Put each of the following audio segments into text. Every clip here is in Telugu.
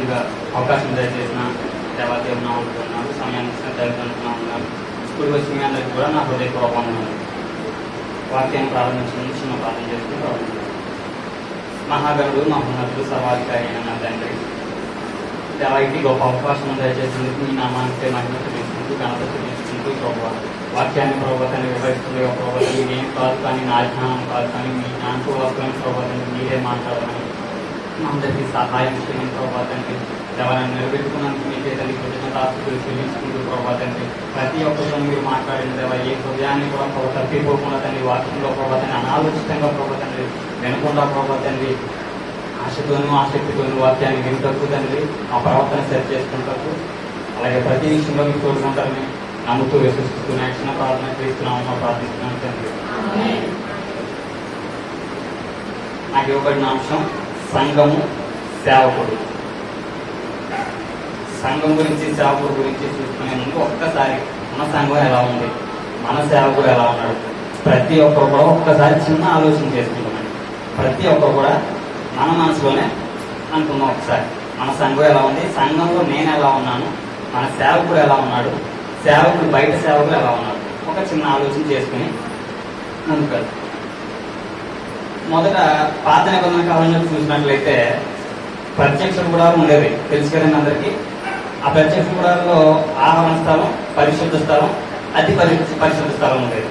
ముందుగా అవకాశం దయచేసిన దేవాదేవుని నామములో సమయాన్ని ఇచ్చిన దైవజనులు ఇప్పుడు వచ్చిన మీ అందరికీ కూడా నా హృదయపూర్వకంగా ఉన్నాను. వాక్యాన్ని ప్రారంభించిన చిన్న ప్రార్థన చేసుకుని ప్రారంభించాను. మహాగణుడు మహోన్నతుడు సర్వాధికారి అయిన నా తండ్రి, దేవానికి గొప్ప అవకాశం దయచేసినందుకు మీ నామానికి మహిమ చూపించుకుంటూ ఘనత చూపించుకుంటూ ప్రభావ వాక్యాన్ని ప్రభావాన్ని వివరిస్తుంది. ప్రభావాన్ని నేను కాదు కానీ నా జ్ఞానం కాదు కానీ మీ జ్ఞానపూర్వకమైన ప్రభావాన్ని మీరే మాట్లాడాలని అందరికీ సహాయం చేయని ప్రభావాన్ని ఎవరైనా నిలబెట్టుకున్నందుకు మీ చేతని కృతజ్ఞతాస్తుతులు చెల్లించుకుంటూ ప్రభావాన్ని ప్రతి ఒక్కరితో మీరు మాట్లాడిన దేవ ఏ హృదయాన్ని కూడా ప్రభావ తప్పిపోకుండా తండ్రి వాక్యంలో ప్రభావాన్ని అనాలోచితంగా ప్రభావాన్ని వినకుండా ప్రభావాన్ని ఆశతోనూ ఆసక్తితోనూ వాక్యాన్ని వింటూ తండ్రి ఆ ప్రవర్తన సరి చేసుకుంటూ అలాగే ప్రతి విషయంలో మీకు తోడుకుంటారని నమ్ముతూ విశ్వసిస్తూ చిన్న ప్రార్థన చేస్తున్నామో ప్రార్థిస్తున్నాను తండ్రి. నాకు ఇవ్వబడిన అంశం సంఘము సేవకుడు. సంఘం గురించి సేవకుడు గురించి చూసుకునే ముందు ఒక్కసారి మన సంఘం ఎలా ఉంది, మన సేవకుడు ఎలా ఉన్నాడు, ప్రతి ఒక్కరు కూడా ఒక్కసారి చిన్న ఆలోచన చేసుకుంటామండి. ప్రతి ఒక్కరు కూడా మన మనసులోనే అనుకున్నాం ఒకసారి మన సంఘం ఎలా ఉంది, సంఘంలో నేను ఎలా ఉన్నాను, మన సేవకుడు ఎలా ఉన్నాడు, సేవకుడు బయట సేవకులు ఎలా ఉన్నాడు, ఒక చిన్న ఆలోచన చేసుకుని ముందుకు వెళ్తాం. మొదట పాత నిబంధన కాలంలో చూసినట్లయితే ప్రత్యక్ష గుడారం ఉండేది, తెలుసు కదండి అందరికీ. ఆ ప్రత్యక్ష గుడారంలో ఆవరణ స్థలం, పరిశుద్ధ స్థలం, అతి పరిశుద్ధ స్థలం ఉండేది.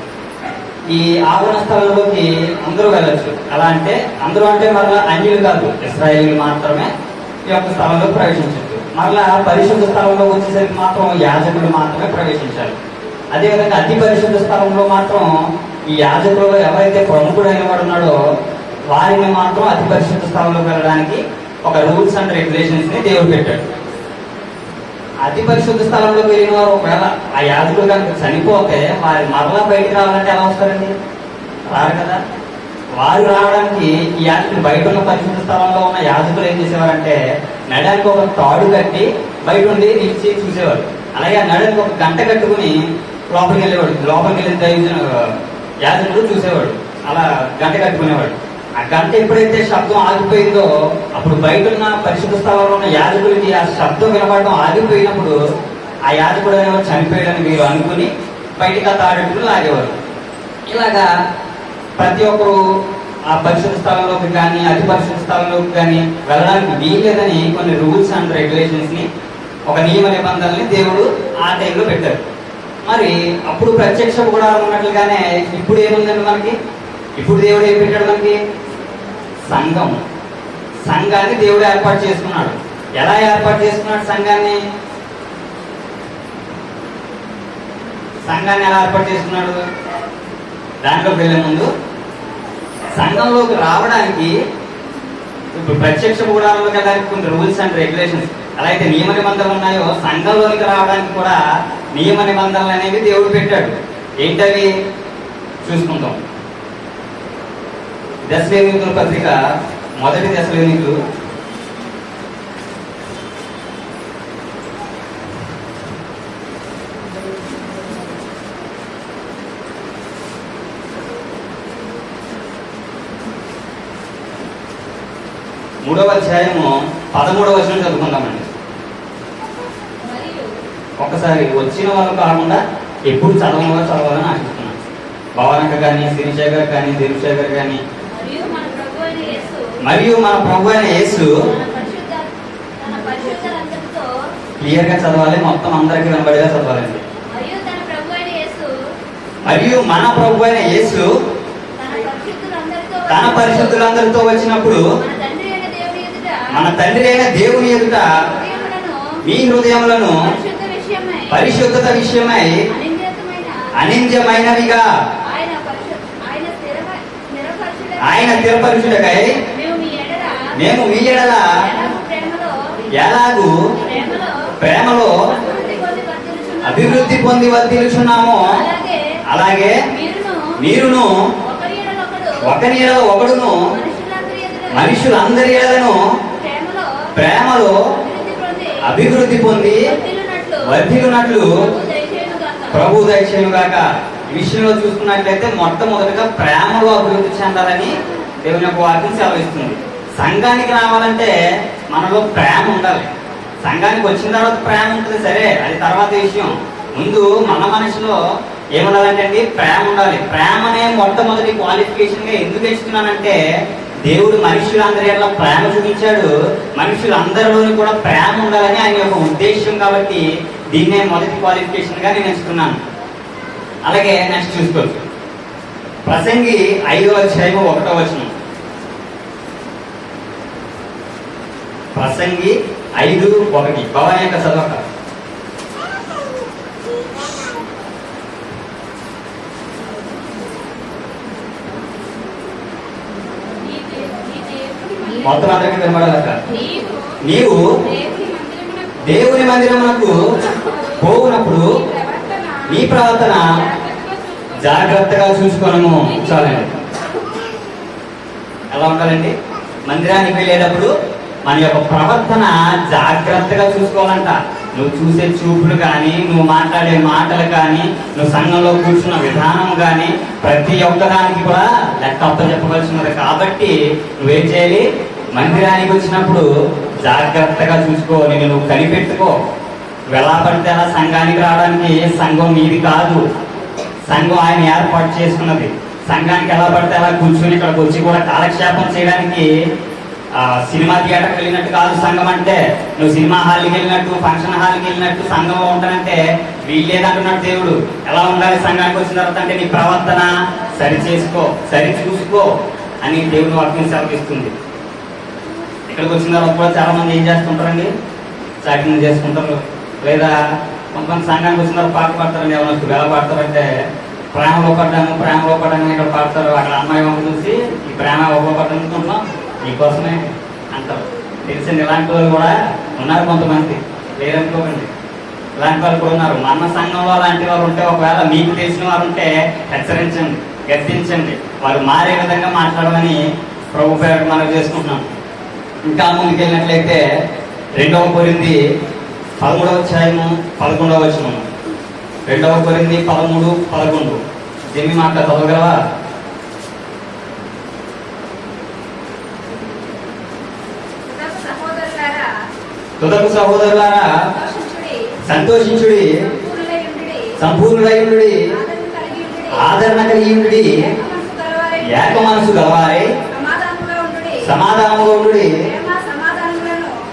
ఈ ఆవరణ స్థలంలోకి అందరూ వెళ్ళచ్చు. ఎలా అంటే అందరూ అంటే మరలా అన్యులు కాదు, ఇశ్రాయేలీలు మాత్రమే ఈ యొక్క స్థలంలో ప్రవేశించవచ్చు. మరలా పరిశుద్ధ స్థలంలో వచ్చేసరికి మాత్రం యాజకులు మాత్రమే ప్రవేశించాలి. అదేవిధంగా అతి పరిశుద్ధ స్థలంలో మాత్రం ఈ యాజకులలో ఎవరైతే ప్రముఖుడైన వాడు ఉన్నాడో వారిని మాత్రం అతి పరిశుద్ధ స్థలంలోకి వెళ్ళడానికి ఒక రూల్స్ అండ్ రెగ్యులేషన్స్ ని దేవుడు పెట్టాడు. అతి పరిశుద్ధ స్థలంలోకి వెళ్ళిన వారు ఒకవేళ ఆ యాజకులు కనుక చనిపోతే వారి మరలా బయటికి రావాలంటే ఎలా వస్తారండి? రారు కదా. వారు రావడానికి ఈ యాజకులు బయట ఉన్న పరిశుద్ధ స్థలంలో ఉన్న యాజకులు ఏం చేసేవారంటే నడానికి ఒక తాడు కట్టి బయట ఉండి నిలిచి చూసేవారు. అలాగే ఆ నడానికి ఒక గంట కట్టుకుని లోపలికి వెళ్ళేవాడు. లోపలికి వెళ్ళిన యాజకుడు చూసేవాడు, అలా గంట కట్టుకునేవాడు. ఆ గంట ఎప్పుడైతే శబ్దం ఆగిపోయిందో అప్పుడు బయట ఉన్న పరిశుద్ధ స్థలంలో ఉన్న యాజకుడికి ఆ శబ్దం వినపడడం ఆగిపోయినప్పుడు ఆ యాజకుడు అనేవారు చనిపోయాడని మీరు అనుకుని బయటికి ఆ తాడెట్టుకుని లాగేవారు. ఇలాగా ప్రతి ఒక్కరు ఆ పరిశుద్ధ స్థలంలోకి కానీ అతి పరిశుద్ధ స్థలంలోకి కానీ వెళ్ళడానికి వీల్లేదని కొన్ని రూల్స్ అండ్ రెగ్యులేషన్స్ ని, ఒక నియమ నిబంధనల్ని దేవుడు ఆ టైంలో పెట్టారు. మరి అప్పుడు ప్రత్యక్ష కూడా ఉన్నట్లుగానే ఇప్పుడు ఏముందండి మనకి? ఇప్పుడు దేవుడు ఏం పెట్టాడు మనకి? సంఘం. సంఘాన్ని దేవుడు ఏర్పాటు చేసుకున్నాడు. ఎలా ఏర్పాటు చేసుకున్నాడు సంఘాన్ని? సంఘాన్ని ఎలా ఏర్పాటు చేసుకున్నాడు? దాంట్లోకి వెళ్ళే ముందు సంఘంలోకి రావడానికి ఇప్పుడు ప్రత్యక్ష గుడారంలోకి వెళ్ళడానికి కొన్ని రూల్స్ అండ్ రెగ్యులేషన్స్, ఎలా అయితే నియమ నిబంధనలు ఉన్నాయో సంఘంలోనికి రావడానికి కూడా నియమ నిబంధనలు అనేవి దేవుడు పెట్టాడు. ఏంటవి చూసుకుంటాం. దశలోనికుల పత్రిక, మొదటి దశలోనికులు 3వ అధ్యాయము 13వ వచనం చదువుకుందామండి. ఒక్కసారి వచ్చిన వాళ్ళు కాకుండా ఎప్పుడు చదవాలని ఆశిస్తున్నాను. భవనక కానీ, శ్రీశేఖర్ కానీ, దిరుశేఖర్ కానీ, మరియు మన ప్రభు అయిన యేసు క్లియర్ గా చదవాలి, మొత్తం అందరికి వినబడేలా చదవాలండి. మరియు మన ప్రభు అయిన యేసు తన పరిశుద్ధులందరితో వచ్చినప్పుడు మన తండ్రి అయిన దేవుని ఎదుట మీ హృదయములను పరిశుద్ధత విషయమై అనింద్యమైనవిగా ఆయన స్థిరపరచుటకై మేము మీ ఎడల ఎలాగూ ప్రేమలో అభివృద్ధి పొంది వర్ధిల్లుచున్నామో అలాగే మీరును ఒకరి ఎడల ఒకడును మనుషులందరి ఎడలను ప్రేమలో అభివృద్ధి పొంది వర్ధిల్లునట్లు ప్రభు దయచేయుగాక. ఈ విషయంలో చూసుకున్నట్లయితే మొట్టమొదటిగా ప్రేమలో అభివృద్ధి చెందాలని దేవుని యొక్క వాక్యం సెలవిస్తుంది. సంఘానికి రావాలంటే మనలో ప్రేమ ఉండాలి. సంఘానికి వచ్చిన తర్వాత ప్రేమ ఉంటుంది సరే, అది తర్వాత విషయం. ముందు మన మనసులో ఏముండాలంటే అండి, ప్రేమ ఉండాలి. ప్రేమనే మొట్టమొదటి క్వాలిఫికేషన్ గా ఎందుకు ఎంచుకున్నానంటే, దేవుడు మనుషులందరి ఎట్లా ప్రేమ చూపించాడు, మనుషులందరిలోని కూడా ప్రేమ ఉండాలని ఆయన యొక్క ఉద్దేశం. కాబట్టి దీన్నే మొదటి క్వాలిఫికేషన్ గా నేను ఎంచుకున్నాను. అలాగే నెక్స్ట్ చూసుకోవచ్చు, ప్రసంగి 5వ అధ్యాయం 1వ వచనం. ప్రసంగి 5:1. భవాని యొక్క చదవక. మొత్తం అందరికీ వినబడాలక్క. నీవు దేవుని మందిరమునకు పోవునప్పుడు నీ ప్రవర్తన జాగ్రత్తగా చూసుకోనము. చాలండి. ఎలా ఉండాలండి? మందిరానికి వెళ్ళేటప్పుడు మన యొక్క ప్రవర్తన జాగ్రత్తగా చూసుకోవాలంట. నువ్వు చూసే చూపులు కానీ, నువ్వు మాట్లాడే మాటలు కానీ, నువ్వు సంఘంలో కూర్చున్న విధానం కానీ, ప్రతి ఒక్కదానికి కూడా లెక్క చెప్పవలసినది. కాబట్టి నువ్వేం చేయాలి? మందిరానికి వచ్చినప్పుడు జాగ్రత్తగా చూసుకో, నువ్వు కనిపెట్టుకో. నువ్వు ఎలా పడితే అలా సంఘానికి రావడానికి సంఘం నీది కాదు, సంఘం ఆయన ఏర్పాటు చేసుకున్నది. సంఘానికి ఎలా పడితే అలా కూర్చొని ఇక్కడికి వచ్చి కూడా కాలక్షేపం చేయడానికి సినిమా థియేటర్కి వెళ్ళినట్టు కాదు సంఘం అంటే. నువ్వు సినిమా హాల్కి వెళ్ళినట్టు, ఫంక్షన్ హాల్కి వెళ్ళినట్టు సంఘంలో ఉంటానంటే వీళ్ళేదంటున్నాడు దేవుడు. ఎలా ఉండాలి సంఘానికి వచ్చిన తర్వాత అంటే, నీ ప్రవర్తన సరి చేసుకో, సరి చూసుకో అని దేవుడు వాక్యం సెలవిస్తుంది. ఇక్కడికి వచ్చిన తర్వాత కూడా చాలా మంది ఏం చేస్తుంటారండి, చాటింగ్ చేసుకుంటారు. లేదా కొంతమంది సంఘానికి వచ్చిన తర్వాత పాట పాడతారండి. ఎవరు ఎలా పాడతారంటే, ప్రేమలో పడ్డాను ఇక్కడ పాడతారు. అక్కడ అమ్మాయి వంక చూసి ఈ ప్రేమ ఒక్కొక్కడుకుంటున్నాం నీకోసమే అంటారు. తెలిసింది. ఇలాంటి వాళ్ళు కూడా ఉన్నారు కొంతమంది, లేదనుకోకండి. ఇలాంటి వాళ్ళు కూడా ఉన్నారు. మన సంఘంలో అలాంటి వారు ఉంటే, ఒకవేళ మీకు తెలిసిన వారు ఉంటే హెచ్చరించండి, గద్దించండి. వారు మారే విధంగా మాట్లాడమని ప్రభు పేరు మనం చేసుకుంటున్నాం. ఇంకా ముందుకెళ్ళినట్లయితే 2వ కొరింథీ 13వ అధ్యాయము 11వ వచనం. 2వ కొరింథీ 13:11. దీన్ని మాట చదవగలవా? తుదకు సహోదరులారా సంతోషించుడి, సంపూర్ణులై ఉండుడి, ఆదరణ కలిగి ఉండుడి, ఏక మనసు గలవారై సమాధానముగా ఉండుడి.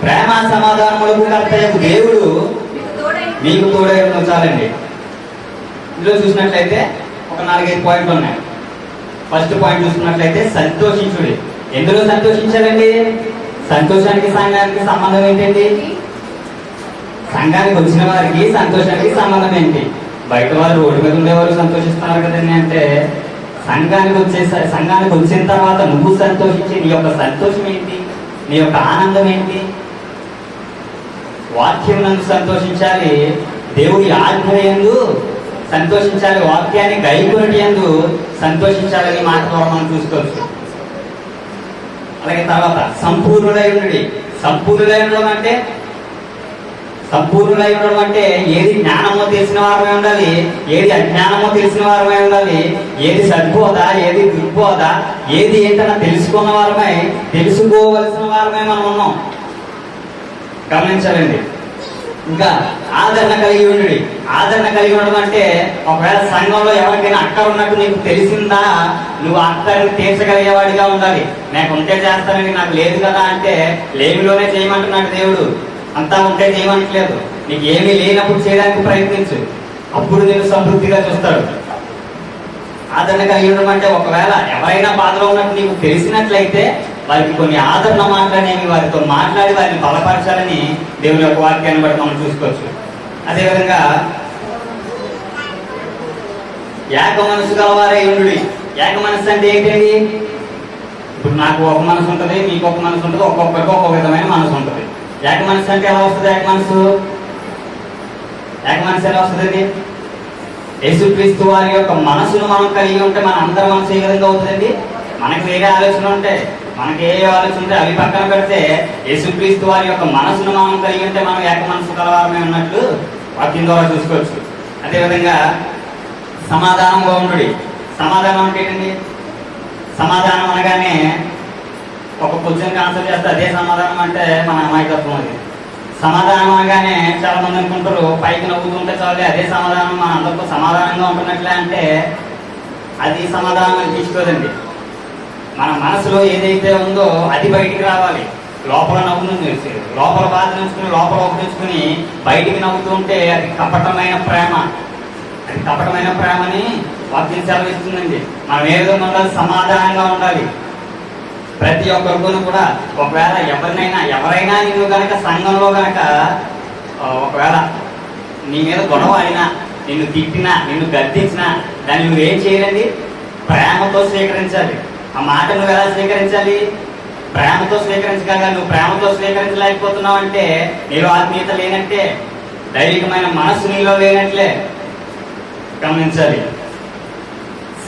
ప్రేమ సమాధానములకు కర్తయ్యకు దేవుడు మీకు తోడై ఉంచాలండి. ఇందులో చూసినట్లయితే ఒక 4-5 పాయింట్లు ఉన్నాయి. ఫస్ట్ పాయింట్ చూసుకున్నట్లయితే సంతోషించుడి. ఎందులో సంతోషించాలండి? సంతోషానికి సంఘానికి సంబంధం ఏంటండి? సంఘానికి వచ్చిన వారికి సంతోషానికి సంబంధం ఏంటి? బయట వారు రోడ్డు మీద ఉండేవారు సంతోషిస్తున్నారు కదండి అంటే, సంఘానికి వచ్చిన తర్వాత నువ్వు సంతోషించి నీ యొక్క సంతోషం ఏంటి, నీ యొక్క ఆనందం ఏంటి? వాక్యం నందు సంతోషించాలి, దేవుడి ఆజ్ఞ యందు సంతోషించాలి, వాక్యాన్ని గైకొనుట యందు సంతోషించాలని మాట ద్వారా మనం చూసుకోవచ్చు. అలాగే తర్వాత సంపూర్ణులై ఉండుడి. సంపూర్ణులై ఉండడం అంటే ఏది జ్ఞానమో తెలిసిన వారమై ఉండాలి, ఏది అజ్ఞానమో తెలిసిన వారమై ఉండాలి, ఏది సద్బోధ, ఏది దుర్బోధ, ఏది ఏంటన్నా తెలుసుకున్న వారమై, తెలుసుకోవలసిన వారమై మనం ఉన్నాం. గమనించాలండి. ఇంకా ఆదరణ కలిగి ఉండుడి. ఆదరణ కలిగి ఉండడం అంటే, ఒకవేళ సంఘంలో ఎవరికైనా అక్కర ఉన్నట్టు నీకు తెలిసిందా, నువ్వు అక్కడిని తీర్చగలిగేవాడిగా ఉండాలి. నాకు ఉంటే చేస్తానని, నాకు లేదు కదా అంటే లేమిలోనే చేయమంటున్నాడు దేవుడు. అంతా ఉంటే చేయమంటలేదు. నీకు ఏమీ లేనప్పుడు చేయడానికి ప్రయత్నించు, అప్పుడు నేను సమృద్ధిగా చూస్తాడు. ఆదరణ కలిగి ఉండడం అంటే, ఒకవేళ ఎవరైనా బాధలో ఉన్నట్టు నీకు తెలిసినట్లయితే వారికి కొన్ని ఆదరణ మాట్లాడేవి, వారితో మాట్లాడి వారిని బలపరచాలని దేవుని యొక్క వాక్యాన్ని బట్టి మనం చూసుకోవచ్చు. అదేవిధంగా ఏక మనసు గలవారై ఉండుడి. ఏక మనసు అంటే ఏంటండి? ఇప్పుడు నాకు ఒక మనసు ఉంటుంది, మీకు ఒక మనసు ఉంటుంది, ఒక్కొక్కరికి ఒక్కొక్క విధమైన మనసు ఉంటుంది. ఏక మనసు అంటే ఎలా వస్తుంది? ఏక మనసు ఎలా వస్తుందండి? యేసుక్రీస్తు వారి యొక్క మనసును మనం కలిగి ఉంటే మన అందరి మనసు ఏ విధంగా అవుతుందండి? మనకు వేరే ఆలోచన ఉంటాయి, మనకి ఏ ఆలోచన ఉంటే అవి పక్కన పెడితే, యేసుక్రీస్తు వారి యొక్క మనసును మనం కలిగి ఉంటే మనం ఏక మనసు కలవారమే ఉన్నట్లు వాక్యం ద్వారా చూసుకోవచ్చు. అదేవిధంగా సమాధానంగా ఉండుడి. సమాధానం అంటే ఏంటండి? సమాధానం అనగానే ఒక క్వశ్చన్కి ఆన్సర్ చేస్తే అదే సమాధానం అంటే మన అమాయకత్వం. అది సమాధానం అనగానే చాలా మంది అనుకుంటారు పైకి నవ్వుతుంటే చాలు అదే సమాధానం, మన అందరితో సమాధానంగా ఉంటున్నట్లే అంటే అది సమాధానం అని తీసుకోదండి. మన మనసులో ఏదైతే ఉందో అది బయటికి రావాలి. లోపల నవ్వును లోపల బాధ నుంచుకుని లోపల ఉపయోగించుకుని బయటికి నవ్వుతూ ఉంటే అది కపటమైన ప్రేమ. అది కపటమైన ప్రేమని వాక్యం సెలవిస్తుందండి. మనం ఏ విధంగా ఉండాలి? సమాధానంగా ఉండాలి. ప్రతి ఒక్కరితోనూ కూడా ఒకవేళ ఎవరైనా నిన్ను కనుక సంఘంలో కనుక ఒకవేళ నీ మీద గొడవ అయినా, నిన్ను తిట్టినా, నిన్ను గద్దించినా దాన్ని నువ్వేం చేయాలండి? ప్రేమతో స్వీకరించాలి. ఆ మాట నువ్వు ఎలా స్వీకరించాలి? ప్రేమతో స్వీకరించగలగా. నువ్వు ప్రేమతో స్వీకరించలేకపోతున్నావు అంటే నీలో ఆత్మీయత లేనట్టే, దైవికమైన మనస్సు నీలో లేనట్లే గమనించాలి.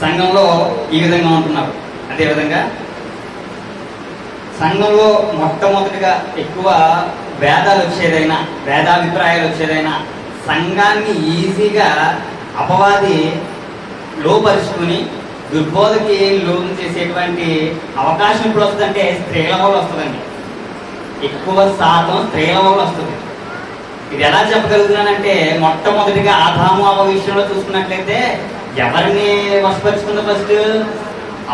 సంఘంలో ఈ విధంగా ఉంటున్నారు. అదేవిధంగా సంఘంలో మొట్టమొదటిగా ఎక్కువ భేదాలు వచ్చేదైనా, భేదాభిప్రాయాలు వచ్చేదైనా సంఘాన్ని ఈజీగా అపవాది లోపరుచుకుని దుర్బోధకి లోను చేసేటువంటి అవకాశం ఇప్పుడు వస్తుందంటే స్త్రీల వల్ల వస్తుందండి. ఎక్కువ శాతం స్త్రీల వల్ల వస్తుంది. ఇది ఎలా చెప్పగలుగుతున్నానంటే మొట్టమొదటిగా ఆదాము అవ్వ విషయంలో చూసుకున్నట్లయితే ఎవరిని వశపరుచుకుందో ఫస్ట్?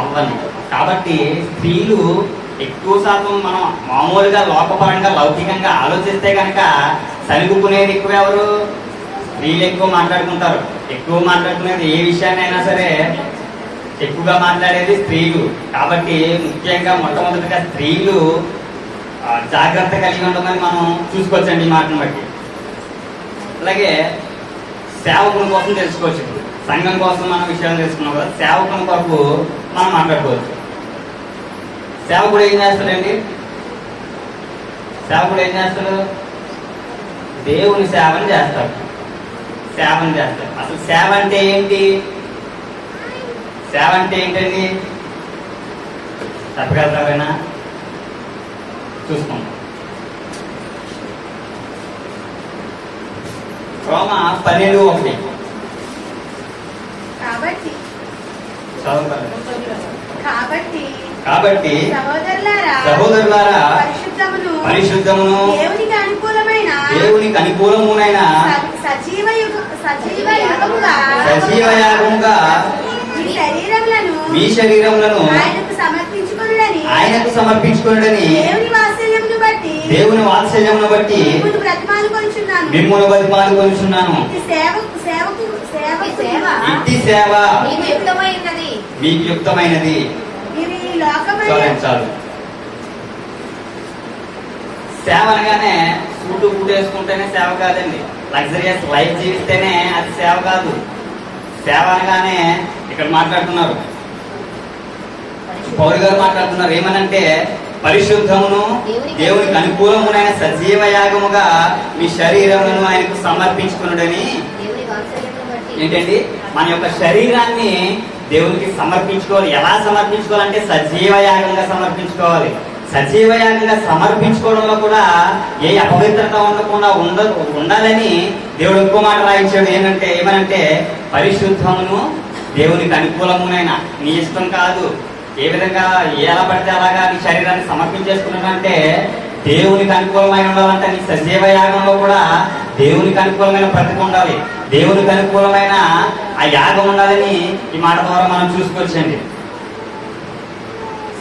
అవ్వని. కాబట్టి స్త్రీలు ఎక్కువ శాతం మనం మామూలుగా లోకపరంగా లౌకికంగా ఆలోచిస్తే కనుక సరిగుకునేది ఎక్కువ ఎవరు? స్త్రీలు ఎక్కువ మాట్లాడుకుంటారు. ఎక్కువ మాట్లాడుకునేది ఏ విషయాన్ని అయినా సరే ఎక్కువగా మాట్లాడేది స్త్రీలు. కాబట్టి ముఖ్యంగా మొట్టమొదటిగా స్త్రీలు జాగ్రత్త కలిగి ఉండమని మనం చూసుకోవచ్చండి ఈ మాటను బట్టి. అలాగే సేవకుని కోసం తెలుసుకోవచ్చు. ఇప్పుడు సంఘం కోసం మనం విషయాలు తెలుసుకున్నాం కదా, సేవకుని కొరకు మనం మాట్లాడుకోవచ్చు. సేవకుడు ఏం చేస్తాడండి? సేవకుడు ఏం చేస్తాడు? దేవుని సేవను చేస్తాడు. సేవను చేస్తాడు. అసలు సేవ అంటే ఏంటి? సేవ అంటే ఏంటండి? చెప్పగలుగుతారైనా? చూసుకుందాం. రోమ 12:1. కాబట్టి సహోదరులారా పరిశుద్ధమును దేవునికి అనుకూలమునైన సజీవ యాగముగా మీ శరీరములను ఆయనకు సమర్పించుకొనుడని దేవుని వాత్సల్యమును బట్టి మిమ్మును బతిమాలుకొనుచున్నాను. ఇట్టి సేవ మీకు యుక్తమైనది. చాలు. సేవ అనగానే సూటు బూటు వేసుకుంటేనే సేవ కాదండి. లగ్జరియస్ లైఫ్ జీవిస్తేనే అది సేవ కాదు. సేవ అనగానే ఇక్కడ మాట్లాడుతున్నారు, పౌరు గారు మాట్లాడుతున్నారు ఏమనంటే పరిశుద్ధమును దేవునికి అనుకూలమునైన సజీవ యాగముగా మీ శరీరమును ఆయనకు సమర్పించుకునుడని. ఏంటండి? మన యొక్క శరీరాన్ని దేవునికి సమర్పించుకోవాలి. ఎలా సమర్పించుకోవాలంటే సజీవ యాగంగా సమర్పించుకోవాలి. సజీవ యాగంగా సమర్పించుకోవడంలో కూడా ఏ అపవిత్రత ఉండకుండా ఉండాలని దేవుడు ఇంకో మాట రాయించాడు. ఏమనంటే పరిశుద్ధమును దేవునికి అనుకూలమునైన. నీ ఇష్టం కాదు, ఏ విధంగా ఎలా పడితే అలాగా నీ శరీరాన్ని సమర్పించేసుకున్నాడంటే దేవునికి అనుకూలమైన ఉండాలంటే నీ సజీవ యాగంలో కూడా దేవునికి అనుకూలమైన బ్రతికి ఉండాలి. దేవునికి అనుకూలమైన ఆ యాగం ఉండాలని ఈ మాట ద్వారా మనం చూసుకోవచ్చండి.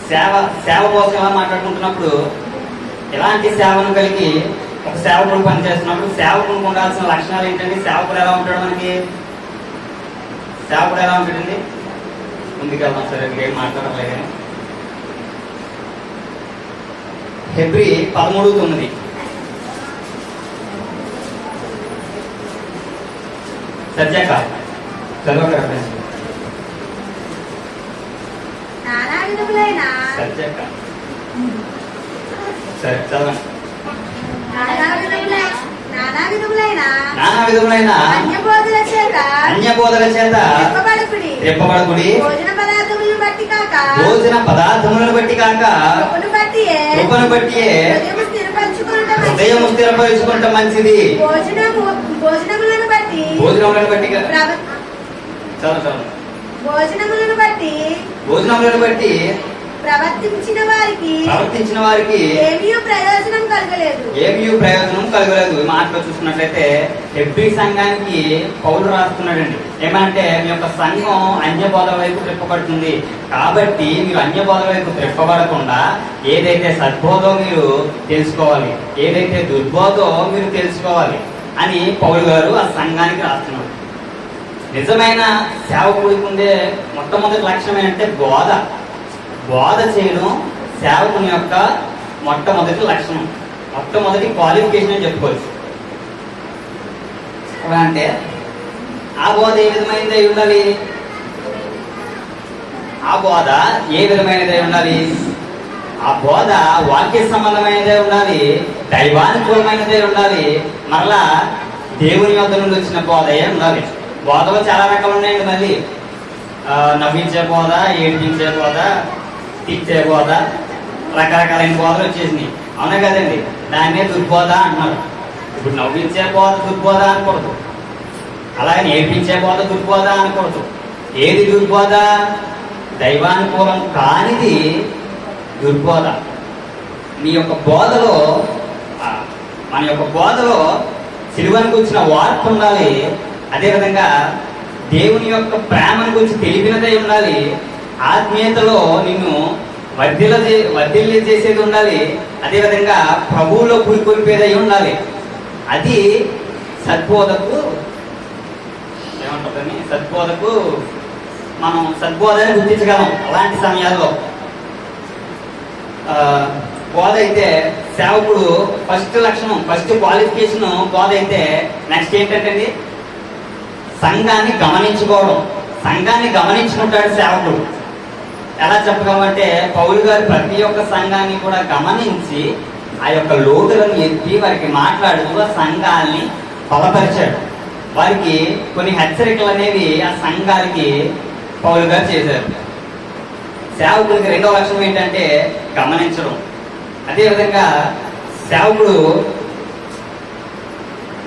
సేవ కోసం ఎలా మాట్లాడుకుంటున్నప్పుడు ఎలాంటి సేవను కలిగి ఒక సేవకుడు పనిచేస్తున్నప్పుడు సేవకుడికి ఉండాల్సిన లక్షణాలు ఏంటండి? సేవకుడు ఎలా ఉంటాడు? మనకి సేవకుడు ఎలా ఉంటాడండి? ముందుకెళ్దాం. సరే, ఏం మాట్లాడలేదు కానీ హెబ్రీ 13:9. సత్యాక చదవక సత్యాక సరే చదవండి. నానా విధములైన అన్యబోధల చేత రెప్పబడకుడి. భోజన పదార్థములను బట్టి కాక కృపను బట్టి హృదయము స్థిరపరుచుకుంటే మంచిది. భోజనములను బట్టి ప్రవర్తించిన వారికి ఏమీ ప్రయోజనం కలగలేదు. ఈ మాటలో చూసుకున్నట్లయితే హెబ్రీ సంఘానికి పౌలు రాస్తున్నాడండి. ఏమంటే మీ యొక్క సంఘం అన్యబోధ వైపు త్రిప్పబడుతుంది, కాబట్టి మీరు అన్యబోధ వైపు త్రిప్పబడకుండా ఏదైతే సద్బోధో మీరు తెలుసుకోవాలి, ఏదైతే దుర్బోధో మీరు తెలుసుకోవాలి అని పౌలు గారు ఆ సంఘానికి రాస్తున్నాడు. నిజమైన సేవకుడికి ఉండే మొట్టమొదటి లక్ష్యం ఏంటంటే బోధ చేయడం సేవకుని యొక్క మొట్టమొదటి లక్షణం, మొట్టమొదటి క్వాలిఫికేషన్ అని చెప్పుకోవచ్చు. ఎలా అంటే ఆ బోధ ఏ విధమైనదై ఉండాలి? ఆ బోధ ఏ విధమైనదై ఉండాలి? ఆ బోధ వాక్య సంబంధమైనదే ఉండాలి, దైవానుకూలమైనదే ఉండాలి, మరలా దేవుని వద్ద నుండి వచ్చిన బోధయే ఉండాలి. బోధలో చాలా రకాలు ఉన్నాయండి. మళ్ళీ నవ్వించే బోధ, ఏడిపించే బోధ, తిట్టే బోధ, రకరకాలైన బోధలు వచ్చేసినాయి. అవునా కదండి? దాన్నే దుర్బోధ అంటున్నారు. ఇప్పుడు నవ్వించే బోధ దుర్బోధ అనకూడదు, అలాగే ఏడిపించే బోధ దుర్బోధ అనకూడదు. ఏది దుర్బోధ? దైవానుకూలం కానిది దుర్బోధ. మీ యొక్క బోధలో, మన యొక్క బోధలో సిలువను గురించిన వార్త ఉండాలి, అదేవిధంగా దేవుని యొక్క ప్రేమను గురించి తెలిపినదై ఉండాలి, ఆత్మీయతలో నిన్ను వర్ధిల్ల చేసేది ఉండాలి, అదేవిధంగా ప్రభువులో పురికొల్పేదై ఉండాలి. అది సద్బోధకు ఏమంటుందని సద్బోధకు మనం సద్బోధని గుర్తించగలం. అలాంటి సమయాల్లో బోధ అయితే సేవకుడు ఫస్ట్ లక్షణం, ఫస్ట్ క్వాలిఫికేషన్ బోధ అయితే నెక్స్ట్ ఏంటంటే సంఘాన్ని గమనించుకోవడం. సంఘాన్ని గమనించుకుంటాడు సేవకుడు. ఎలా చెప్పగలమంటే పౌలు గారు ప్రతి ఒక్క సంఘాన్ని కూడా గమనించి ఆ యొక్క లోతులను ఎత్తి వారికి మాట్లాడుతూ ఆ సంఘాన్ని బలపరిచాడు. వారికి కొన్ని హెచ్చరికలు అనేవి ఆ సంఘానికి పౌలు గారు చేశారు. సేవకుడికి రెండవ లక్షణం ఏంటంటే గమనించడం. అదేవిధంగా సేవకుడు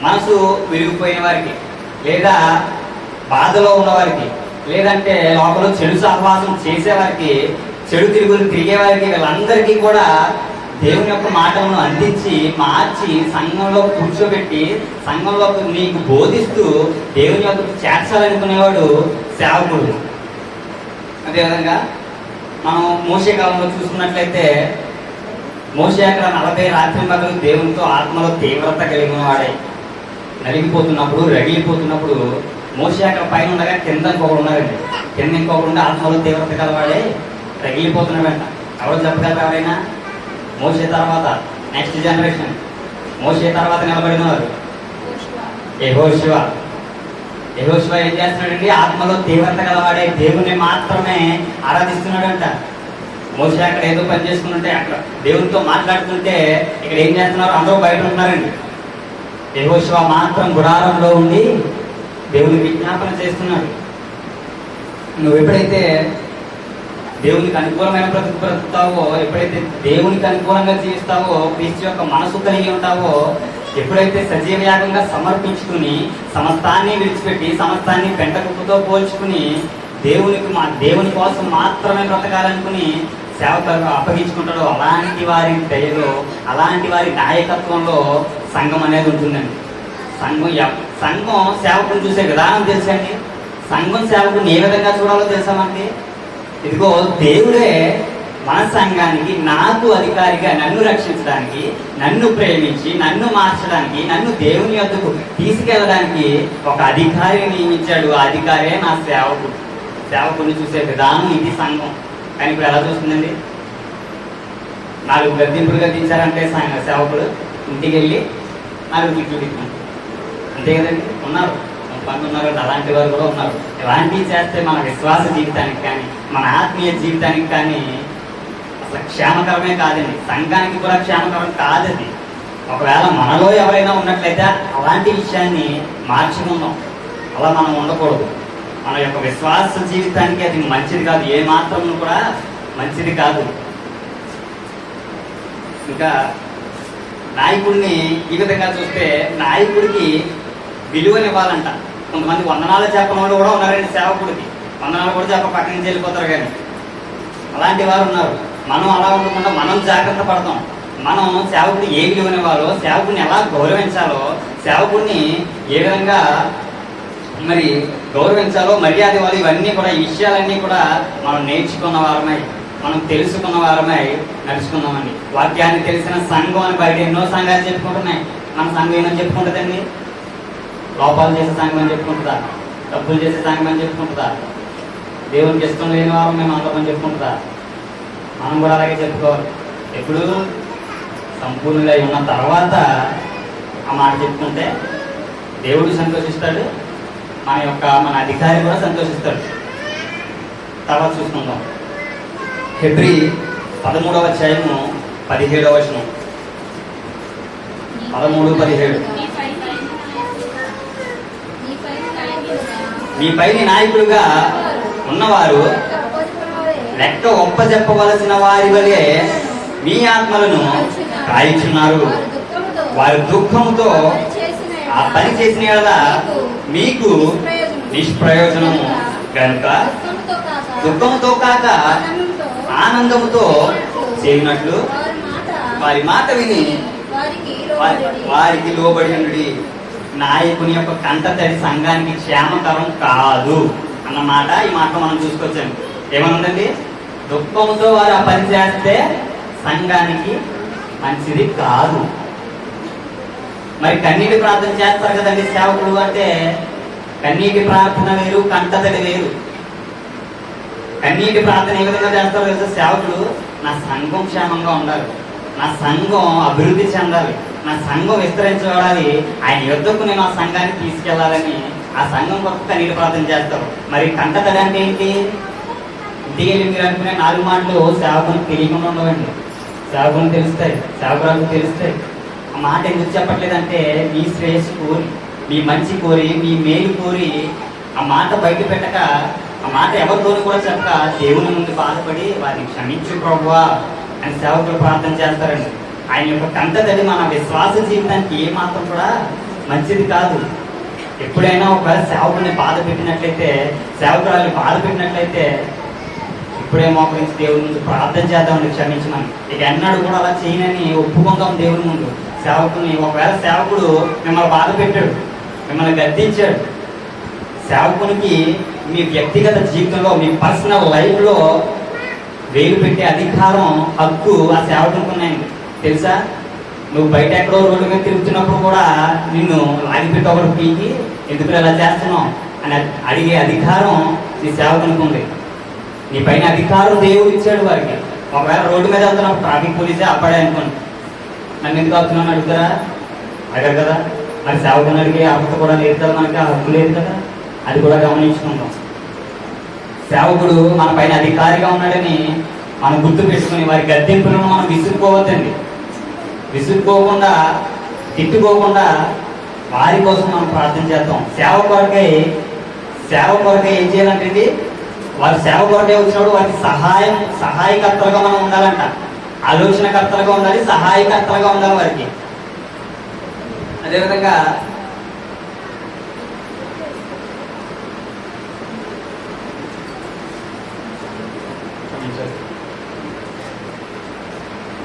మనసు విరిగిపోయిన వారికి, లేదా బాధలో ఉన్నవారికి, లేదంటే లోపల చెడు సహవాసం చేసేవారికి, చెడు తిరుగులు తిరిగేవారికి, వీళ్ళందరికీ కూడా దేవుని యొక్క మాటలను అందించి మార్చి సంఘంలో కూర్చోబెట్టి సంఘంలో నీకు బోధిస్తూ దేవుని యొక్క చేర్చాలనుకునేవాడు సేవకుడు. అదేవిధంగా మనం మోషే కాలంలో చూసుకున్నట్లయితే మోషే అక్కడ 40 రాత్రి పగలు దేవునితో ఆత్మలో తీవ్రత కలిగిన వాడే. నలిగిపోతున్నప్పుడు, రగిలిపోతున్నప్పుడు మోషే అక్కడ పైన ఉండగా కింద ఇంకొకరు ఉన్నారండి. కింద ఇంకొకరు ఆత్మలో తీవ్రత కలవాడే రగిలిపోతున్నాడంట. ఎవరు చెప్పగలరు? ఎవరైనా? మోషే తర్వాత నెక్స్ట్ జనరేషన్, మోషే తర్వాత నిలబడిన వారు యెహోషువ. యెహోషువ ఏం చేస్తున్నాడండి? ఆత్మలో తీవ్రత గలవాడే దేవుణ్ణి మాత్రమే ఆరాధిస్తున్నాడంట. మోషే అక్కడ ఏదో పని చేసుకుంటుంటే, అక్కడ దేవునితో మాట్లాడుతుంటే, ఇక్కడ ఏం చేస్తున్నారు? అందరూ బయట ఉంటున్నారండి. యెహోషువ మాత్రం గుడారంలో ఉండి దేవుని విజ్ఞాపన చేస్తున్నాడు. నువ్వు ఎప్పుడైతే దేవునికి అనుకూలమైన బ్రతుకుతావో, ఎప్పుడైతే దేవునికి అనుకూలంగా జీవిస్తావో, క్రీస్తు యొక్క మనసు కలిగి ఉంటావో, ఎప్పుడైతే సజీవయాగంగా సమర్పించుకుని సమస్తాన్ని విడిచిపెట్టి సమస్తాన్ని పెంటకుప్పుతో పోల్చుకుని దేవుని కోసం మాత్రమే బ్రతకాలనుకుని సేవకులకు అప్పగించుకుంటాడో, అలాంటి వారి దయలో, అలాంటి వారి నాయకత్వంలో సంఘం అనేది ఉంటుందండి. సంఘం సేవకుని చూసే విధానం తెలుసండి. సంఘం సేవకుని ఏ విధంగా చూడాలో తెలుసా మనకి? ఇదిగో దేవుడే మన సంఘానికి నాకు అధికారిగా నన్ను రక్షించడానికి, నన్ను ప్రేమించి, నన్ను మార్చడానికి, నన్ను దేవుని యొద్దకు తీసుకెళ్ళడానికి ఒక అధికారిని నియమించాడు. ఆ అధికారే నా సేవకుడు. సేవకుడిని చూసే విధానం ఇది సంఘం. కానీ ఇప్పుడు ఎలా చూస్తుందండి? 4 గద్దింపులు గద్దించారంటే సేవకుడు ఇంటికి వెళ్ళి 4 తిట్లు తిట్టాను, అంతే కదండి. ఉన్నారు, కొంతమంది ఉన్నారు, అలాంటి వారు కూడా ఉన్నారు. ఇలాంటివి చేస్తే మన విశ్వాస జీవితానికి కానీ, మన ఆత్మీయ జీవితానికి కానీ అసలు క్షేమకరమే కాదండి. సంఘానికి కూడా క్షేమకరం కాదది. ఒకవేళ మనలో ఎవరైనా ఉన్నట్లయితే అలాంటి విషయాన్ని మార్చుకుందాం. అలా మనం ఉండకూడదు. మన యొక్క విశ్వాస జీవితానికి అది మంచిది కాదు, ఏ మాత్రం కూడా మంచిది కాదు. ఇంకా నాయకుడిని ఈ విధంగా చూస్తే నాయకుడికి విలువనివ్వాలంట. కొంతమంది వందనాలు చెప్పని వాళ్ళు కూడా ఉన్నారండి. సేవకుడికి వందనాలు కూడా చెప్ప పక్కన నుంచి వెళ్ళిపోతారు. కానీ అలాంటి వారు ఉన్నారు. మనం అలా ఉండకుండా మనం జాగ్రత్త పడతాం. మనం సేవకుడు ఏ విలువనివ్వాలో, సేవకుడిని ఎలా గౌరవించాలో, సేవకుడిని ఏ విధంగా మరి గౌరవించాలో, మర్యాద ఇవ్వాలి, ఇవన్నీ కూడా ఈ విషయాలన్నీ కూడా మనం నేర్చుకున్న వారమై, మనం తెలుసుకున్న వారమై నడుచుకున్నామండి. వాక్యాన్ని తెలిసిన సంఘం అని బయట ఎన్నో సంఘాలు చెప్పుకుంటున్నాయి. మన సంఘం ఏమని చెప్పుకుంటుందండి? లోపాలు చేసే సంఘం అని చెప్పుకుంటుందా? తప్పులు చేసే సంఘం అని చెప్పుకుంటుందా? దేవునికి ఇష్టం లేని వారు మేము అందరం చెప్పుకుంటుందా? మనం కూడా అలాగే చెప్పుకోవాలి. ఎప్పుడు సంపూర్ణంగా ఉన్న తర్వాత ఆ మాట చెప్పుకుంటే దేవుడు సంతోషిస్తాడు, మన అధికారి కూడా సంతోషిస్తాడు. తర్వాత చూసుకుందాం. హెబ్రీ 13వ అధ్యాయము 17వ వచనం. 13-17. మీ పైని నాయకులుగా ఉన్నవారు లెక్క ఒప్పజెప్పవలసిన వారి వలె మీ ఆత్మలను కాయిచున్నారు. వారి దుఃఖముతో ఆ పని చేసిన యెడల మీకు నిష్ప్రయోజనము కనుక దుఃఖముతో కాక ఆనందముతో చేయనట్లు వారి మాట విని వారికి లోబడి ఉండి. నాయకుని యొక్క కంటతడి సంఘానికి క్షేమకరం కాదు అన్నమాట. ఈ మాట మనం చూసుకొచ్చాము. ఏమనుందండి? దుఃఖంతో వారు ఆ పని చేస్తే సంఘానికి మంచిది కాదు. మరి కన్నీటి ప్రార్థన చేస్తారు కదండి సేవకుడు అంటే. కన్నీటి ప్రార్థన వేరు, కంటతడి వేరు. కన్నీటి ప్రార్థన ఏ విధంగా చేస్తారో తెలుసా? సేవకుడు నా సంఘం క్షేమంగా ఉండాలి, నా సంఘం అభివృద్ధి చెందాలి, నా సంఘం విస్తరించబడాలి, ఆయన యుద్ధకు నేను ఆ సంఘాన్ని తీసుకెళ్లాలని ఆ సంఘం కొరకు కన్నీటి ప్రార్థన చేస్తారు. మరి కంటతడి అంటే ఏంటి? ఇంటికి మీరు అనుకునే 4 మాటలు సేవకునికి తెలియకుండా ఉండవండి. సేవకుని తెలుస్తాయి, సేవకురాలకు తెలుస్తాయి. ఆ మాట ఎందుకు చెప్పట్లేదంటే మీ శ్రేయస్సు కోరి, మీ మంచి కోరి, మీ మేలు కోరి ఆ మాట బయట పెట్టక, ఆ మాట ఎవరితోనూ కూడా చెప్పక దేవుని ముందు బాధపడి వారిని క్షమించు ప్రభువా అని సేవకులు ప్రార్థన చేస్తారండి. ఆయన యొక్క కంటతడి మన విశ్వాస జీవితానికి ఏ మాత్రం కూడా మంచిది కాదు. ఎప్పుడైనా ఒక సేవకుని బాధ పెట్టినట్లయితే, సేవకురాన్ని బాధ పెట్టినట్లయితే ఇప్పుడే మోకరించి దేవుని ముందు ప్రార్థన చేద్దామని క్షమించమని. ఇక ఎన్నడూ కూడా అలా చేయనని ఒప్పుకుందాం దేవుని ముందు. సేవకుని ఒకవేళ సేవకుడు మిమ్మల్ని బాధ పెట్టాడు, మిమ్మల్ని గద్దించాడు, సేవకునికి మీ వ్యక్తిగత జీవితంలో, మీ పర్సనల్ లైఫ్లో వేలు పెట్టే అధికారం, హక్కు ఆ సేవకునికి ఉన్నాయండి. తెలుసా? నువ్వు బయట ఎక్కడో రోడ్డు మీద తిరుగుతున్నప్పుడు కూడా నిన్ను లాగిపెట్టి ఒకటి పీకి ఎందుకు ఇలా చేస్తున్నావు అని అడిగే అధికారం నీ సేవకునికి ఉంది. నీ పైన అధికారం దేవుడు ఇచ్చాడు వారికి. ఒకవేళ రోడ్డు మీద వెళ్తున్నప్పుడు ట్రాఫిక్ పోలీసే అప్పాడే అనుకోండి, నన్ను ఎందుకు అవుతున్నాను అడుగుతారా? అడగరు కదా. మరి సేవకుని అడిగే హక్కు కూడా లేదు కదా, మనకి ఆ హక్కు లేదు కదా. అది కూడా గమనించుకుంటాం. సేవకుడు మన పైన అధికారిగా ఉన్నాడని మనం గుర్తు పెట్టుకుని వారి గద్దెంపులను మనం విసురుకోవద్దండి. విసురుకోకుండా, తిట్టుకోకుండా వారి కోసం మనం ప్రార్థన చేద్దాం. సేవ కొరకై ఏం చేయాలంటే వారి సేవ కొరకే వచ్చినప్పుడు వారికి సహాయకర్తలుగా మనం ఉండాలంట. ఆలోచనకర్తలుగా ఉండాలి, సహాయకర్తలుగా ఉండాలి వారికి. అదేవిధంగా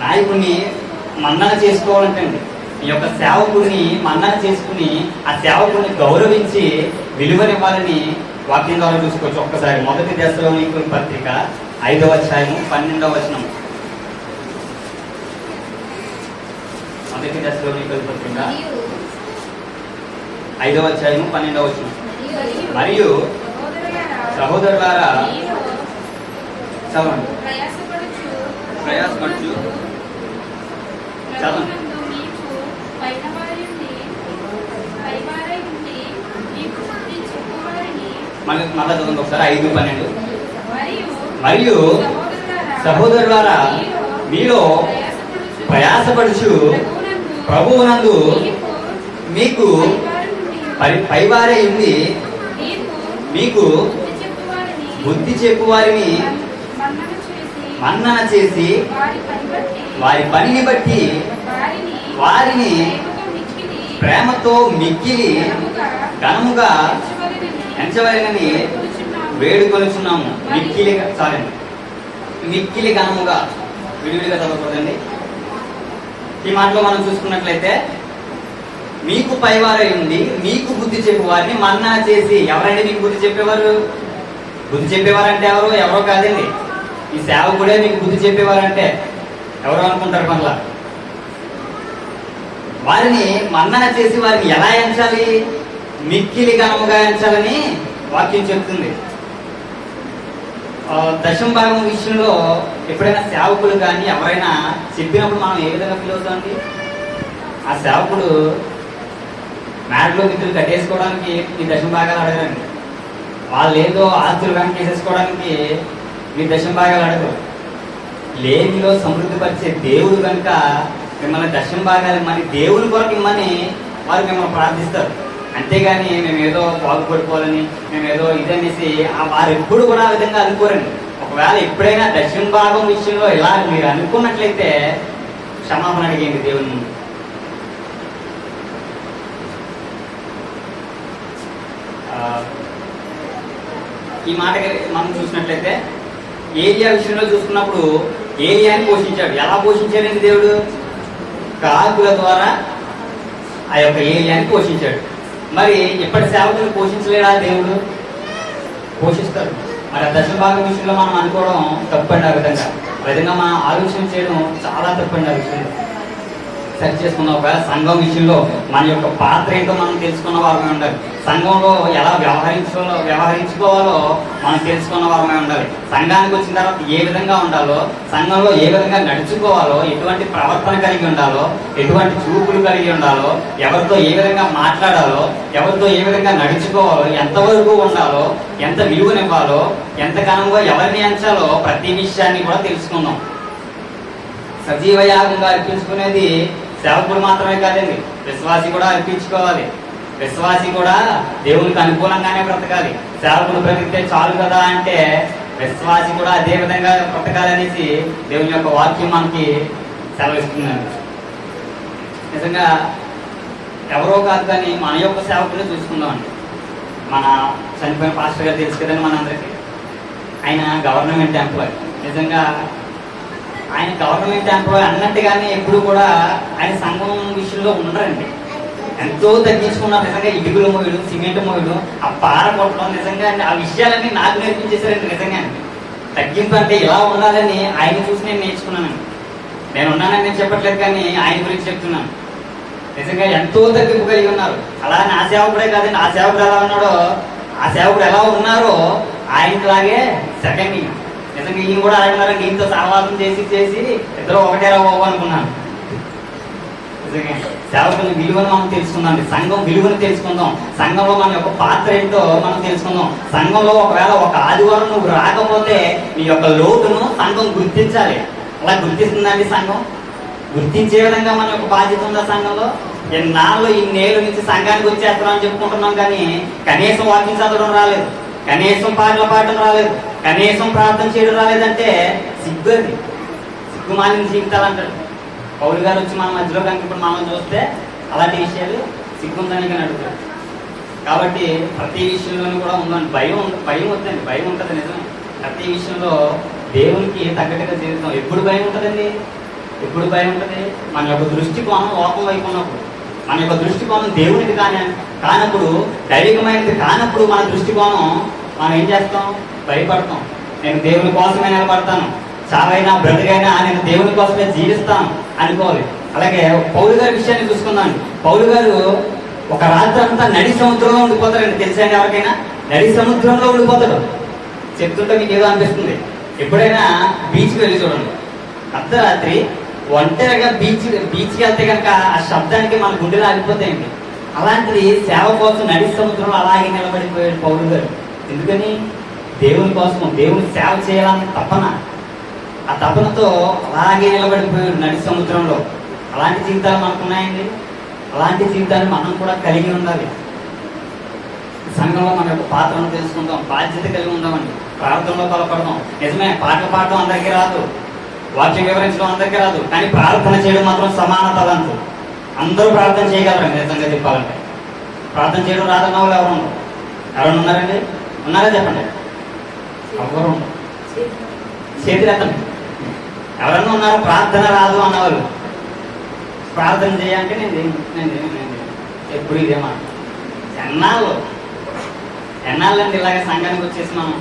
నాయకుడిని మన్నన చేసుకోవాలంటే ఈ యొక్క సేవకుడిని మన్నన చేసుకుని ఆ సేవకుడిని గౌరవించి విలువనివ్వాలని వాక్యం ద్వారా చూసుకోవచ్చు. ఒక్కసారి 1 దశలోనికల పత్రిక 5వ అధ్యాయము 12వ వచనం. 1 దశలోనికల పత్రిక 5వ అధ్యాయము 12వ వచనం. మరియు సహోదరులారా చదవండి. ప్రయాసపడుచు చదవండి. మళ్ళా చదవండి ఒకసారి. 5:12. మరియు సహోదరులారా మీలో ప్రయాసపడుచు ప్రభువునందు మీకు పైవారే ఉంది మీకు బుద్ధి చెప్పు వారిని మన్నన చేసి వారి పనిని బట్టి వారిని ప్రేమతో మిక్కిలి ఘనముగా ఎంచవలెనని వేడుకొనుచున్నాము. మిక్కిలి ఘనముగా విడివిడిగా చదవకూడదండి. ఈ మాటలో మనం చూసుకున్నట్లయితే, మీకు పైవారై ఉండి మీకు బుద్ధి చెప్పేవారిని మన్నా చేసి. ఎవరండి మీకు బుద్ధి చెప్పేవారు? బుద్ధి చెప్పేవారంటే ఎవరో కాదండి, ఈ సేవకుడే మీకు బుద్ధి చెప్పేవారంటే ఎవరో అనుకుంటారు పనుల. వారిని మన్నా చేసి వారిని ఎలా ఎంచాలి? మిక్కిలి ఘనముగా ఎంచాలని వాక్యం చెప్తుంది. దశమ భాగం విషయంలో ఎప్పుడైనా సేవకులు కానీ ఎవరైనా చెప్పినప్పుడు మనం ఏ విధంగా ఫీల్ అవుతామండి? ఆ సేవకుడు మ్యాట్లో మిత్రులు కట్టేసుకోవడానికి మీ దశమ భాగాలు అడగరండి. వాళ్ళు ఏదో ఆస్తులు కనుక వేసేసుకోవడానికి మీ దశమ భాగాలు అడగరు. లేమిలో సమృద్ధి పరిచే దేవుడు కనుక మిమ్మల్ని దశమ భాగాలు ఇమ్మని, దేవుని కొరకు ఇమ్మని వారు మిమ్మల్ని ప్రార్థిస్తారు. అంతేగాని మేము ఏదో బాగుపడిపోవాలని, మేము ఏదో ఇదనేసి వారు ఎప్పుడు కూడా ఆ విధంగా అనుకోరండి. ఒకవేళ ఎప్పుడైనా దశమ భాగం విషయంలో ఇలా మీరు అనుకున్నట్లయితే క్షమాపణ అడిగేయండి దేవుని ముందు. ఈ మాట మనం చూసినట్లయితే ఏలియా విషయంలో చూసుకున్నప్పుడు ఏలియాని పోషించాడు. ఎలా పోషించాడండి దేవుడు? కాకుల ద్వారా ఆ యొక్క ఏలియాని పోషించాడు. మరి ఇప్పటి సేవకులు పోషించలేడా దేవుడు? పోషిస్తారు. మరి ఆ దశమ భాగం విషయంలో మనం అనుకోవడం తప్పండి. ఆ విధంగా మనం ఆలోచన చేయడం చాలా తప్పండి. ఆ విషయంలో సరి చేసుకున్నాం. ఒకవేళ సంఘం విషయంలో మన యొక్క పాత్ర ఏంటో మనం తెలుసుకున్న వారమే ఉండాలి. సంఘంలో ఎలా వ్యవహరించుకోవాలో మనం తెలుసుకున్న వారమే ఉండాలి. సంఘానికి వచ్చిన తర్వాత ఏ విధంగా ఉండాలో, సంఘంలో ఏ విధంగా నడుచుకోవాలో, ఎటువంటి ప్రవర్తన కలిగి ఉండాలో, ఎటువంటి చూపులు కలిగి ఉండాలో, ఎవరితో ఏ విధంగా మాట్లాడాలో, ఎవరితో ఏ విధంగా నడుచుకోవాలో, ఎంతవరకు ఉండాలో, ఎంత విలువనివ్వాలో, ఎంత ఘనంగా ఎవరిని ఎంచాలో ప్రతి విషయాన్ని కూడా తెలుసుకుందాం. సజీవ యాగంగా అర్పించుకునేది సేవకుడు మాత్రమే కాదండి, విశ్వాసి కూడా అర్పించుకోవాలి. విశ్వాసి కూడా దేవునికి అనుకూలంగానే బ్రతకాలి. సేవకుడు బ్రతికితే చాలు కదా అంటే విశ్వాసి కూడా అదే విధంగా బ్రతకాలనేసి దేవుని యొక్క వాక్యం మనకి సెలవిస్తుందండి. నిజంగా ఎవరో కాదు కానీ మన యొక్క సేవకుడిని చూసుకుందామండి. మన చనిపోయిన పాస్టర్ గారు తెలుసు కదండి మనందరికీ. ఆయన గవర్నమెంట్ ఎంప్లాయ్. నిజంగా ఆయన గవర్నమెంట్ ఎంప్లాయ్ అన్నట్టుగానే ఎప్పుడు కూడా ఆయన సంఘం విషయంలో ఉండరండి. ఎంతో తగ్గించుకున్నారు. నిజంగా ఇటుకలు మోయడం, సిమెంట్ మోయడం, ఆ పార కొట్టడం, నిజంగా ఆ విషయాలన్నీ నాకు నేర్పించేశారండి. నిజంగా తగ్గింపు అంటే ఇలా ఉండాలని ఆయన చూసి నేను నేర్చుకున్నానండి. నేను ఉన్నానని నేను చెప్పట్లేదు కానీ ఆయన గురించి చెప్తున్నాను. నిజంగా ఎంతో తగ్గింపు కలిగి ఉన్నారు. అలా నా సేవకుడే కాదండి, ఆ సేవకుడు ఎలా ఉన్నాడో, ఆ సేవకుడు ఎలా ఉన్నారో ఆయనలాగే సెకండ్. నిజంగా ఈయన కూడా అడుగున్నారండి. ఈయనతో సహవాసం చేసి ఇద్దరు ఒకటే రావు అనుకున్నాను. నిజంగా సేవకుల విలువను మనం తెలుసుకుందాం. సంఘం విలువను తెలుసుకుందాం. సంఘంలో మన యొక్క పాత్ర ఏంటో మనం తెలుసుకుందాం. సంఘంలో ఒకవేళ ఒక ఆదివారం నువ్వు రాకపోతే నీ యొక్క లోటును సంఘం గుర్తించాలి. అలా గుర్తిస్తుందండి సంఘం? గుర్తించే విధంగా మన యొక్క బాధ్యత ఉందా సంఘంలో? ఇన్నేళ్ళ నుంచి సంఘానికి వచ్చేస్తున్నాం చెప్పుకుంటున్నాం కానీ కనీసం వాక్యం చదవడం రాలేదు, కనీసం పాటలు పాడడం రాలేదు, కనీసం ప్రార్థన చేయడం రాలేదంటే సిగ్గుది. సిగ్గుమాలిన జీవితాలు అంటాడు పౌలు గారు. వచ్చి మన మధ్యలో కనుక ఇప్పుడు మనం చూస్తే అలాంటి విషయాలు సిగ్గుందని కానీ అడుగుతాడు. కాబట్టి ప్రతి విషయంలోనూ కూడా ఉందండి భయం వద్దండి. భయం ఉంటుంది నిజమే. ప్రతి విషయంలో దేవునికి తగ్గట్టుగా జీవితం. ఎప్పుడు భయం ఉంటుందండి? ఎప్పుడు భయం ఉంటుంది? మన యొక్క దృష్టికోణం లోకం వైపు ఉన్నప్పుడు, మన యొక్క దృష్టికోణం దేవునికి కానప్పుడు, దైవికమైనది కానప్పుడు మన దృష్టికోణం మనం ఏం చేస్తాం? భయపడతాం. నేను దేవుని కోసమే నిలబడతాను, చావైనా బ్రతికైనా నేను దేవుని కోసమే జీవిస్తాను అనుకోవాలి. అలాగే పౌలు గారి విషయాన్ని చూసుకుందాం. పౌలు గారు ఒక రాత్రి అంతా నడి సముద్రంలో ఉండిపోతారండి. తెలిసండి ఎవరికైనా? నడి సముద్రంలో ఉండిపోతాడు. చెప్తుంటే మీకు ఏదో అనిపిస్తుంది. ఎప్పుడైనా బీచ్కి వెళ్ళి చూడండి. అర్ధరాత్రి ఒంటరిగా బీచ్కి వెళ్తే కనుక ఆ శబ్దానికి మన గుండెలు ఆగిపోతాయండి. అలాంటిది సేవ కోసం నడి సముద్రంలో అలాగే నిలబడిపోయాడు పౌలు గారు. ఎందుకని? దేవుని కోసం, దేవుని సేవ చేయాలని తపన. ఆ తపనతో అలాగే నిలబడిపోయాడు నడి సముద్రంలో. అలాంటి జీవితాలు మనకు ఉన్నాయండి. అలాంటి జీవితాన్ని మనం కూడా కలిగి ఉండాలి. సంఘంలో మన యొక్క పాత్రను తెలుసుకుందాం, బాధ్యత కలిగి ఉందామండి. ప్రార్థనలో బలపడదాం. నిజమే, పాటలు పాడడం అందరికీ రాదు, వాక్యం వివరించడం అందరికీ రాదు, కానీ ప్రార్థన చేయడం మాత్రం సమాన తలంతు. అందరూ ప్రార్థన చేయగలరండి. నిజంగా చెప్పాలంటే ప్రార్థన చేయడం రాదన్న వాళ్ళు ఎవరైనా ఉన్నారండి? ఉన్నారా చెప్పండి. ఎవరు చేతులు ఎత్తండి. ఎవరన్నా ఉన్నారు ప్రార్థన రాదు అన్నవాళ్ళు? ప్రార్థన చేయాలంటే నేను ఎప్పుడు ఇదే మాట. ఎన్నాళ్ళండి ఇలాగే సంఘానికి వచ్చేసి మనం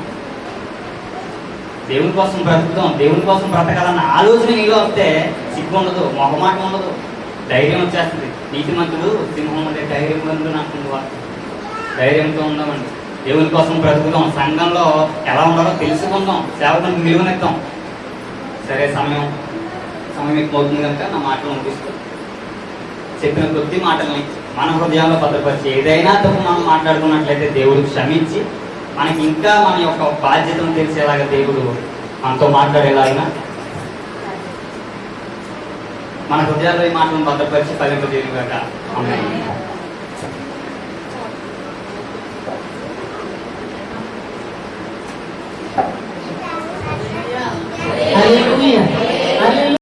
దేవుని కోసం బ్రతుకుతాం, దేవుని కోసం బ్రతకాలన్న ఆలోచన నీలో వస్తే సిగ్గు ఉండదు, మొహమాట ఉండదు, ధైర్యం వచ్చేస్తుంది. నీతిమంతుడు సింహం అంటే ధైర్యం బంధు నాకు ధైర్యంతో ఉందామండి. దేవుని కోసం బ్రతుకుతాం, సంఘంలో ఎలా ఉండాలో తెలుసుకుందాం, సేవకునికి విలువనిద్దాం. సరే, సమయం ఎక్కువ అవుతుంది కనుక నా మాటలు అనిపిస్తుంది. చెప్పిన కొద్ది మాటల్ని మన హృదయాల్లో భద్రపరిచి ఏదైనా తప్పు మనం మాట్లాడుకున్నట్లయితే దేవుడు క్షమించి మనకి ఇంకా మన యొక్క బాధ్యతను తెలిసేలాగా దేవుడు మనతో మాట్లాడేలాగా మన హృదయాల్లో ఈ మాటలను భద్రపరిచి ఫలింపజేయగాక. ఆమేన్. హల్లెలూయా.